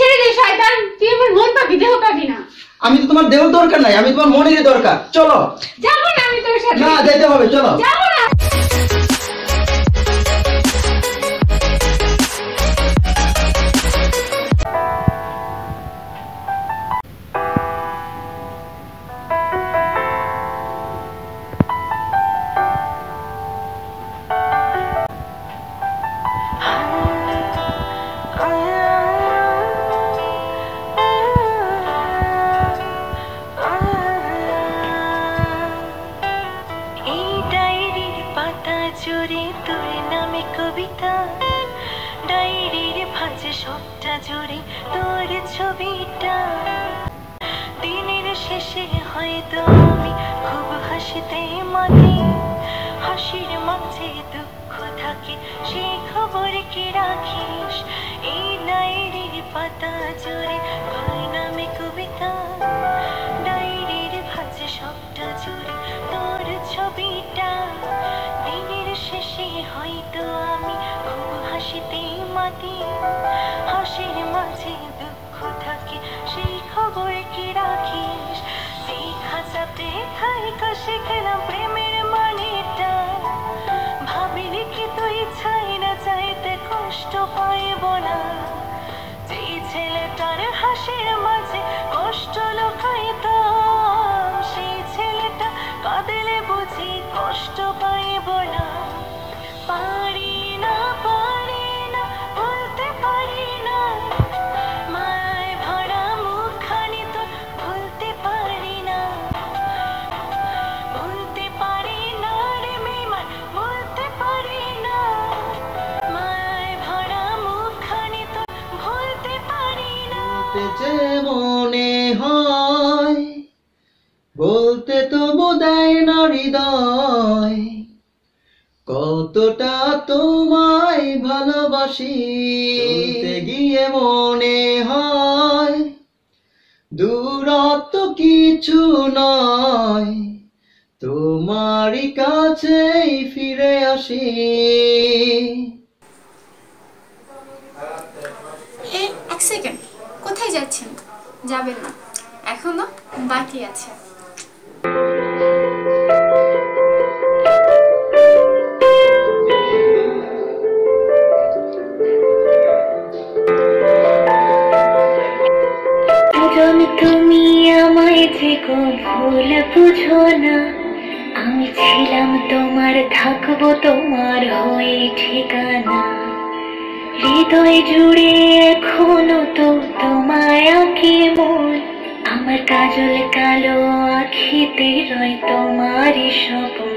ছেড়ে দে শয়তান, তুই আমার মন পাবি, দেহ পাবি না। আমি তো তোমার দেহ দরকার নাই, আমি তোমার মনেরই দরকার। চলো। যাবো না আমি তোর সাথে। না, যেতে হবে, চলো। যাবো না। জুড়ে তোর নামে কবিতা, ডায়েরির ভাঁজে সবটা জুড়ে তোর ছবিটা। দিনের শেষে হয়তো আমি খুব হাসিতে মাতি, হাসির মাঝে দুঃখ থাকে সেই খবর কি রাখিস? এই ডায়েরির পাতা জুড়ে তোর নামে কবিতা, ডায়েরির ভাঁজে সবটা জুড়ে তোর ছবিটা। দিনের শেষে হয়তো আমি খুব হাসিতে মাতি, হাসির মাঝে দুঃখ থাকে সেই খবর কি রাখিস? দেখা যাতে থাইকা শিখলাম প্রেমের মানেটা, ভাবিনি কি তুই চাই না চাইতে কষ্ট পাইব না? যেই ছেলেটার হাসির মাঝে কষ্ট লুকাইতাম, সেই ছেলেটা কাঁদলে বুঝি কষ্ট পাইব না। পারি না বলতে পারি না, মায় ভরা মুখখানি তো ভুলতে পারি না। বলতে পারি না রে মেমান, বলতে পারি না, মায় ভরা মুখখানি তো ভুলতে পারি না। যে মনে হয় বলতে তো বোধহয় না হৃদয়, কতটা তোমায় ভালোবাসি। চলতে গিয়ে মনে হয় দূরত্ব কিছু নয়, তোমারই কাছেই ফিরে আসি। এক সেকেন্ড, কোথায় যাচ্ছেন? যাবেন না, এখনো বাকি আছে। তুমি আমায় থেকো ভুল বুঝো না, আমি ছিলাম তোমার, থাকবো তোমার হয়ে ঠিকানা। হৃদয় জুড়ে এখনো তো তোমায় আঁকি মন, আমার কাজল কালো আখিতে রয় তোমারই স্বপ্ন।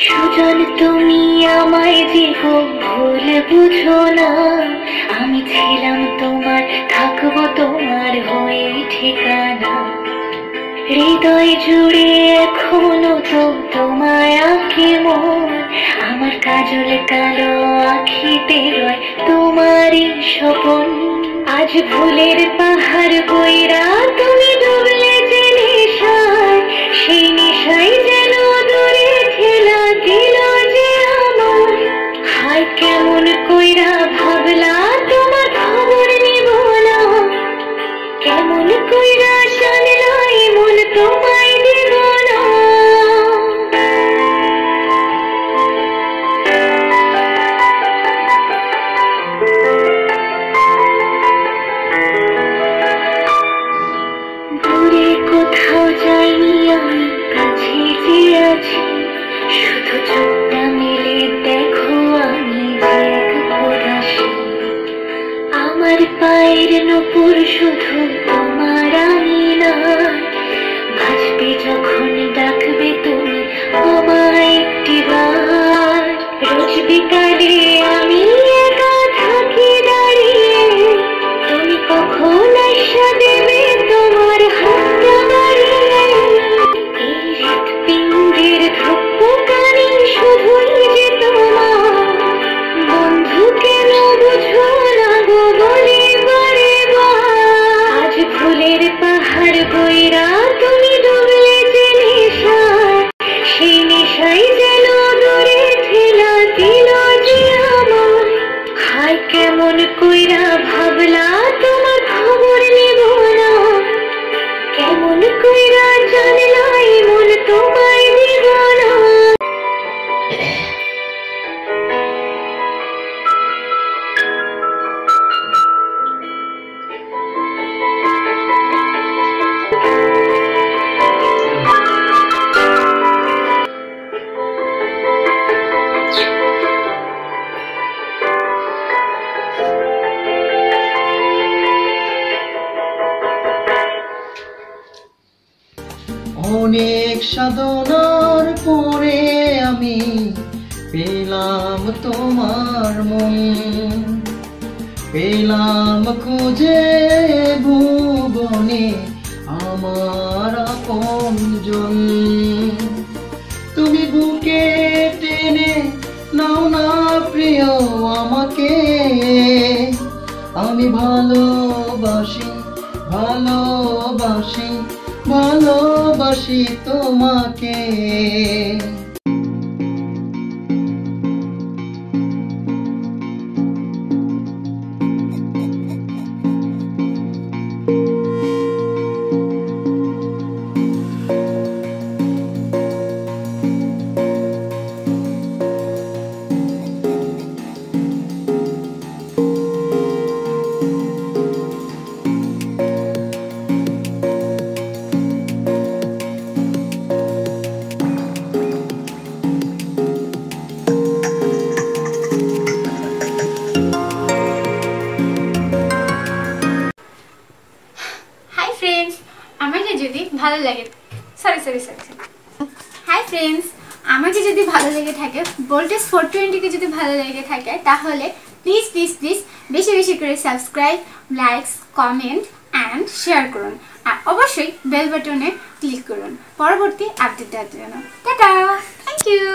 সুজন তুমি আমায় দেখো ভুল বুঝো না, আমি ছিলাম তোমার, থাকবো তোমার হয়ে ঠিকানা। হৃদয় জুড়ে এখনো তো তোমায় আঁকি মন, আমার কাজল কালো আখিতে রয় তোমারই স্বপন। আজ ভুলের পাহাড় বইরা তুমি ডুবলে যে নেশায়, সেই নেশায় যেন দূরে ঠেলা দিল যে আমার। হায় কেমন কইরা ভাবলা তোমার খবর নিব না, কেমন কইরা জানলাই মন তোমায় দিব না। দূরে কোথাও যাইনি আমি, কাছে যে আছি, শুধু চোখটা মেলে দেখো আমি যে এক উদাসী। আমার পায়ের নূপুর শুধু তোমার আঙিনায়, ভাসবে যখন ডাকবে তুমি আমায় একটিবার। রোজ বিকালে আমি একা থাকি দাঁড়িয়ে, তুমি কখন আশা দেবে তোমার হাতটা বাড়িয়ে। এই হৃৎপিণ্ডের ধপ্পকানি শুধুই যে তোমার, বন্ধু কেন বুঝো না গো বলে বারে বার। এমন কইরা জানলাই মন তোমায় দিব না। অনেক সাধনার পরে আমি পেলাম তোমার মন, পেলাম খুঁজে ভুবনে আমার আপনজন। তুমি বুকে টেনে নাও না প্রিয় আমাকে, আমি ভালোবাসি ভালোবাসি ভালোবাসি তোমাকে। আমাকে যদি ভালো লাগে হাই ফ্রেন্ডস, আমাকে যদি ভালো লেগে থাকে, ভোল্টেজ 420 কে যদি ভালো লেগে থাকে, তাহলে প্লিজ প্লিজ প্লিজ বেশি বেশি করে subscribe, likes, comment and share করুন। আর অবশ্যই বেল বাটনে ক্লিক করুন পরবর্তী আপডেট দেওয়ার জন্য। Tata, thank you.